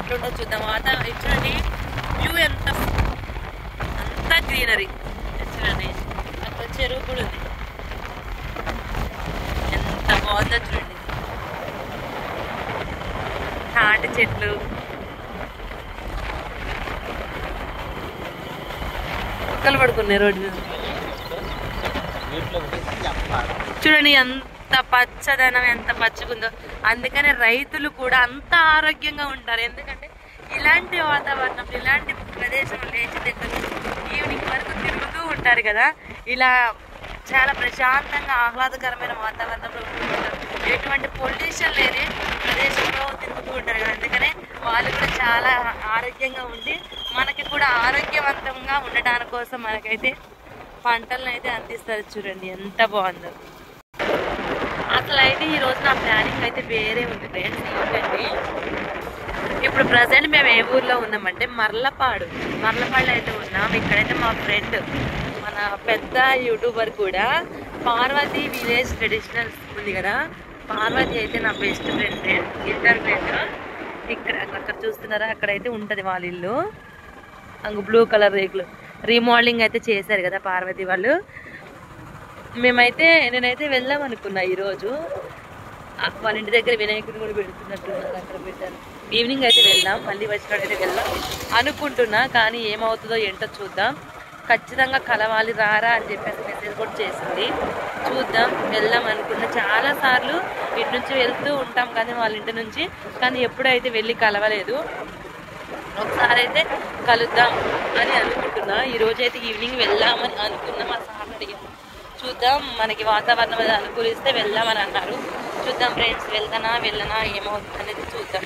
ఎట్లుంటో చూద్దాం. వాతావరణం చూడండి, వ్యూ అంతా గ్రీనరీ. చూడండి అక్కడ చెరువు కూడా ఉంది, ఎంత బాగుందో చూడండి. తాటి చెట్లు, కుక్కలు పడుకున్నాయి రోడ్డు మీద. చూడండి ఎంత పచ్చదనం, ఎంత పచ్చగుందో. అందుకనే రైతులు కూడా అంత ఆరోగ్యంగా ఉంటారు. ఎందుకంటే ఇలాంటి వాతావరణం, ఇలాంటి ప్రదేశం లేచి దగ్గర ఈవినింగ్ వరకు తిరుగుతూ ఉంటారు కదా. ఇలా చాలా ప్రశాంతంగా ఆహ్లాదకరమైన వాతావరణంలో ఉంటారు. ఎటువంటి పొల్యూషన్ లేని ప్రదేశంలో తిరుగుతూ ఉంటారు కదా. అందుకనే వాళ్ళు కూడా చాలా ఆరోగ్యంగా ఉండి మనకి కూడా ఆరోగ్యవంతంగా ఉండటాని కోసం మనకైతే పంటలను అయితే అందిస్తారు. చూడండి ఎంత బాగుందో. అసలు అయితే ఈరోజు నా ప్లానింగ్ అయితే వేరే ఉంది ఫ్రెండ్స్. ఏంటంటే ఇప్పుడు ప్రజెంట్ మేము ఏ ఊర్లో ఉన్నామంటే మర్లపాడులో అయితే ఉన్నాం. ఇక్కడైతే మా ఫ్రెండ్, మన పెద్ద యూట్యూబర్ కూడా, పార్వతి విలేజ్ ట్రెడిషనల్స్ ఉంది కదా, పార్వతి అయితే నా బెస్ట్ ఫ్రెండ్, ఇంటర్ ఫ్రెండ్. ఇక్కడ అక్కడ చూస్తున్నారా, అక్కడైతే ఉంటుంది వాళ్ళ ఇల్లు. అంగు బ్లూ కలర్ రేకులు రీమోడలింగ్ అయితే చేశారు కదా పార్వతి వాళ్ళు. నేనైతే వెళ్దాం అనుకున్నా ఈరోజు. వాళ్ళ ఇంటి దగ్గర వినాయకుడిని కూడా పెడుతున్నట్టున్నారు, అక్కడ పెట్టారు. ఈవినింగ్ అయితే వెళ్దాం, మళ్ళీ వచ్చినట్టయితే వెళ్దాం అనుకుంటున్నా. కానీ ఏమవుతుందో ఏంటో చూద్దాం. ఖచ్చితంగా కలవాలి రారా అని చెప్పేసి మెసేజ్ కూడా చేసింది. చూద్దాం, వెళ్దాం అనుకున్నా. చాలాసార్లు ఇంటి నుంచి వెళ్తూ ఉంటాం కానీ వాళ్ళ ఇంటి నుంచి, కానీ ఎప్పుడైతే వెళ్ళి కలవలేదు. ఒకసారి అయితే కలుద్దాం అని అనుకుంటున్నా. ఈరోజైతే ఈవినింగ్ వెళ్దామని అనుకున్నా. మా సార్ అడిగాను, చూద్దాం మనకి వాతావరణం అనుకూలిస్తే వెళ్దామని అన్నారు. చూద్దాం ఫ్రెండ్స్, వెళ్ళనా ఏమవుతుంది అనేది చూద్దాం.